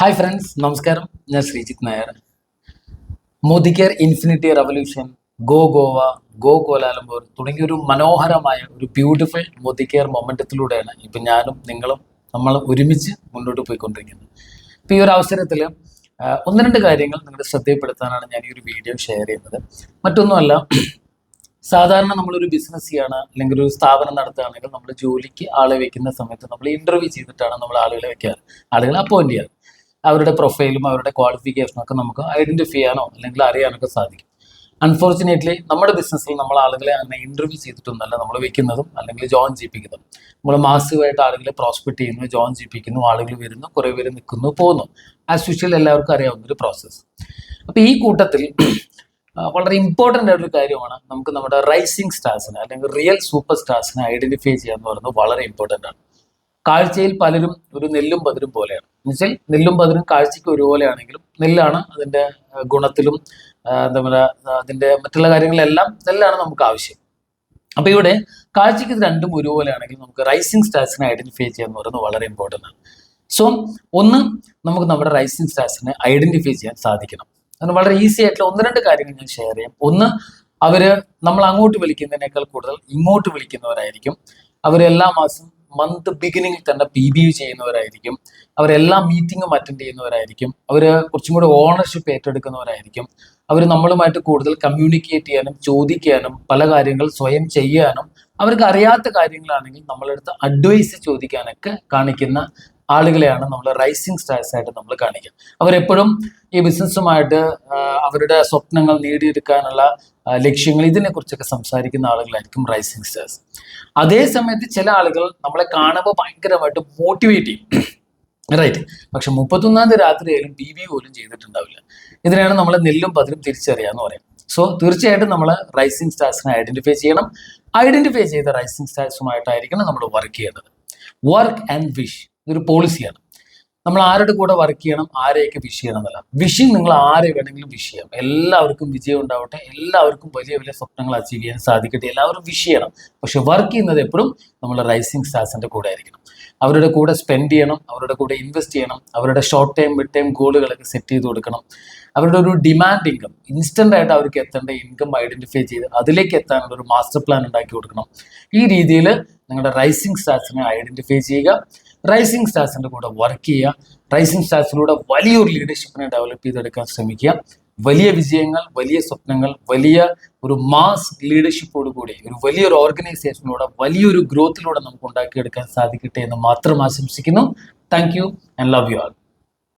Hi friends, നമസ്കാരം. ഞാൻ Sreejith Nair. Modi care, infinity revolution, go Goa, go Kuala Lumpur തുടങ്ങിയ ഒരു മനോഹരമായ ഒരു ബ്യൂട്ടിഫുൾ മോദി കെയർ മൊമെന്റത്തിലൂടെയാണ് ഇപ്പം ഞാനും നിങ്ങളും നമ്മൾ ഒരുമിച്ച് മുന്നോട്ട് പോയിക്കൊണ്ടിരിക്കുന്നത്. ഇപ്പം ഈ ഒരു അവസരത്തിൽ ഒന്ന് രണ്ട് കാര്യങ്ങൾ നിങ്ങളുടെ ശ്രദ്ധയിൽപ്പെടുത്താനാണ് ഞാൻ ഈ ഒരു വീഡിയോ ഷെയർ ചെയ്യുന്നത്. മറ്റൊന്നുമല്ല, സാധാരണ നമ്മളൊരു ബിസിനസ് ചെയ്യാണ് അല്ലെങ്കിൽ ഒരു സ്ഥാപനം നടത്തുകയാണെങ്കിൽ നമ്മൾ ജോലിക്ക് ആളെ വെക്കുന്ന സമയത്ത് നമ്മൾ ഇന്റർവ്യൂ ചെയ്തിട്ടാണ് നമ്മൾ ആളുകളെ വെക്കാറ്, ആളുകളെ അപ്പോയിന്റ് ചെയ്യാറ്. അവരുടെ പ്രൊഫൈലും അവരുടെ ക്വാളിഫിക്കേഷനും ഒക്കെ നമുക്ക് ഐഡന്റിഫൈ ചെയ്യാനോ അല്ലെങ്കിൽ അറിയാനൊക്കെ സാധിക്കും. അൺഫോർച്ചുനേറ്റ്ലി നമ്മുടെ ബിസിനസ്സിൽ നമ്മൾ ആളുകളെ അങ്ങനെ ഇന്റർവ്യൂ ചെയ്തിട്ടൊന്നല്ല നമ്മൾ വെക്കുന്നതും അല്ലെങ്കിൽ ജോയിൻ ചെയ്യിപ്പിക്കുന്നതും. നമ്മൾ മാസീവായിട്ട് ആളുകളെ പ്രോസ്പെക്ട് ചെയ്യുന്നു, ജോയിൻ ചെയ്യിപ്പിക്കുന്നു, ആളുകൾ വരുന്നു, കുറേ പേര് നിൽക്കുന്നു, പോകുന്നു. ആസ് യൂഷ്വൽ എല്ലാവർക്കും അറിയാവുന്ന ഒരു പ്രോസസ്സ്. അപ്പോൾ ഈ കൂട്ടത്തിൽ വളരെ ഇമ്പോർട്ടൻ്റ് ആയിട്ടൊരു കാര്യമാണ് നമുക്ക് നമ്മുടെ റൈസിങ് സ്റ്റാർസിനെ അല്ലെങ്കിൽ റിയൽ സൂപ്പർ സ്റ്റാർസിനെ ഐഡന്റിഫൈ ചെയ്യുക എന്ന് പറയുന്നത് വളരെ ഇമ്പോർട്ടൻ്റ് ആണ്. കാഴ്ചയിൽ പലരും ഒരു നെല്ലും പതിരും പോലെയാണ്. എന്നുവെച്ചാൽ നെല്ലും പതിരും കാഴ്ചയ്ക്ക് ഒരുപോലെയാണെങ്കിലും നെല്ലാണ് അതിൻ്റെ ഗുണത്തിലും എന്താ പറയുക അതിൻ്റെ മറ്റുള്ള കാര്യങ്ങളിലെല്ലാം നെല്ലാണ് നമുക്ക് ആവശ്യം. അപ്പോൾ ഇവിടെ കാഴ്ചയ്ക്ക് ഇത് രണ്ടും ഒരുപോലെയാണെങ്കിൽ നമുക്ക് റൈസിങ് സ്റ്റാർസിനെ ഐഡന്റിഫൈ ചെയ്യുക എന്ന് പറയുന്നത് വളരെ ഇമ്പോർട്ടൻ്റ് ആണ്. സോ ഒന്ന്, നമുക്ക് നമ്മുടെ റൈസിങ് സ്റ്റാർസിനെ ഐഡന്റിഫൈ ചെയ്യാൻ സാധിക്കണം. അതിന് വളരെ ഈസി ആയിട്ടുള്ള ഒന്ന് രണ്ട് കാര്യങ്ങൾ ഞാൻ ഷെയർ ചെയ്യാം. ഒന്ന്, അവര് നമ്മൾ അങ്ങോട്ട് വിളിക്കുന്നതിനേക്കാൾ കൂടുതൽ ഇങ്ങോട്ട് വിളിക്കുന്നവരായിരിക്കും. അവരെല്ലാ മാസം മന്ത് ബിഗിനിങ്ങിൽ തന്നെ PBU ചെയ്യുന്നവരായിരിക്കും. അവരെല്ലാ മീറ്റിങ്ങും അറ്റൻഡ് ചെയ്യുന്നവരായിരിക്കും. അവർ കുറച്ചും കൂടി ഓണർഷിപ്പ് ഏറ്റെടുക്കുന്നവരായിരിക്കും. അവർ നമ്മളുമായിട്ട് കൂടുതൽ കമ്മ്യൂണിക്കേറ്റ് ചെയ്യാനും ചോദിക്കാനും പല കാര്യങ്ങൾ സ്വയം ചെയ്യാനും അവർക്ക് അറിയാത്ത കാര്യങ്ങളാണെങ്കിൽ നമ്മളെടുത്ത് അഡ്വൈസ് ചോദിക്കാനൊക്കെ കാണിക്കുന്ന ആളുകളെയാണ് നമ്മൾ റൈസിങ് സ്റ്റാർസ് ആയിട്ട് നമ്മൾ കാണിക്കുക. അവരെപ്പോഴും ഈ ബിസിനസ്സുമായിട്ട് അവരുടെ സ്വപ്നങ്ങൾ നേടിയെടുക്കാനുള്ള ലക്ഷ്യങ്ങൾ ഇതിനെക്കുറിച്ചൊക്കെ സംസാരിക്കുന്ന ആളുകളായിരിക്കും റൈസിങ് സ്റ്റാർസ്. അതേ സമയത്ത് ചില ആളുകൾ നമ്മളെ കാണുമ്പോൾ ഭയങ്കരമായിട്ട് മോട്ടിവേറ്റ് ചെയ്യും, റൈറ്റ്. പക്ഷെ 31-ാം തീയതി രാത്രിയായാലും PBU പോലും ചെയ്തിട്ടുണ്ടാവില്ല. ഇതിനാണ് നമ്മൾ നെല്ലും പതിരും തിരിച്ചറിയാന്ന് പറയാം. സോ തീർച്ചയായിട്ടും നമ്മൾ റൈസിങ് സ്റ്റാർസിനെ ഐഡന്റിഫൈ ചെയ്യണം. ഐഡന്റിഫൈ ചെയ്ത റൈസിങ് സ്റ്റാർസുമായിട്ടായിരിക്കണം നമ്മൾ വർക്ക് ചെയ്യേണ്ടത്. വർക്ക് ആൻഡ് വിഷ് ഇതൊരു പോളിസിയാണ്. നമ്മൾ ആരുടെ കൂടെ വർക്ക് ചെയ്യണം, ആരെയൊക്കെ വിഷ് ചെയ്യണം എന്നല്ല. വിഷിങ് നിങ്ങൾ ആരെ വേണമെങ്കിലും വിഷ് ചെയ്യാം. എല്ലാവർക്കും വിജയം ഉണ്ടാവട്ടെ, എല്ലാവർക്കും വലിയ വലിയ സ്വപ്നങ്ങൾ അച്ചീവ് ചെയ്യാൻ സാധിക്കട്ടെ, എല്ലാവരും വിഷ് ചെയ്യണം. പക്ഷെ വർക്ക് ചെയ്യുന്നത് എപ്പോഴും നമ്മൾ റൈസിങ് സ്റ്റാർസിന്റെ കൂടെ ആയിരിക്കണം. അവരുടെ കൂടെ സ്പെൻഡ് ചെയ്യണം, അവരുടെ കൂടെ ഇൻവെസ്റ്റ് ചെയ്യണം, അവരുടെ ഷോർട്ട് ടൈം മിഡ് ടൈം ഗോളുകളൊക്കെ സെറ്റ് ചെയ്ത് കൊടുക്കണം. അവരുടെ ഒരു ഡിമാൻഡ് ഇൻകം, ഇൻസ്റ്റന്റ് ആയിട്ട് അവർക്ക് എത്തേണ്ട ഇൻകം ഐഡന്റിഫൈ ചെയ്ത് അതിലേക്ക് എത്താനുള്ള ഒരു മാസ്റ്റർ പ്ലാൻ ഉണ്ടാക്കി കൊടുക്കണം. ഈ രീതിയിൽ നിങ്ങളുടെ റൈസിങ് സ്റ്റാർസിനെ ഐഡന്റിഫൈ ചെയ്യുക, റൈസിങ് സ്റ്റാർസിന്റെ കൂടെ വർക്ക് ചെയ്യുക, റൈസിങ് സ്റ്റാർസിലൂടെ വലിയൊരു ലീഡർഷിപ്പിനെ ഡെവലപ്പ് ചെയ്തെടുക്കാൻ ശ്രമിക്കുക. വലിയ വിജയങ്ങൾ, വലിയ സ്വപ്നങ്ങൾ, വലിയ ഒരു മാസ് ലീഡർഷിപ്പോട് കൂടി ഒരു വലിയൊരു ഓർഗനൈസേഷനിലൂടെ വലിയൊരു ഗ്രോത്തിലൂടെ നമുക്ക് ഉണ്ടാക്കിയെടുക്കാൻ സാധിക്കട്ടെ എന്ന് മാത്രം ആശംസിക്കുന്നു. Thank you and love you all.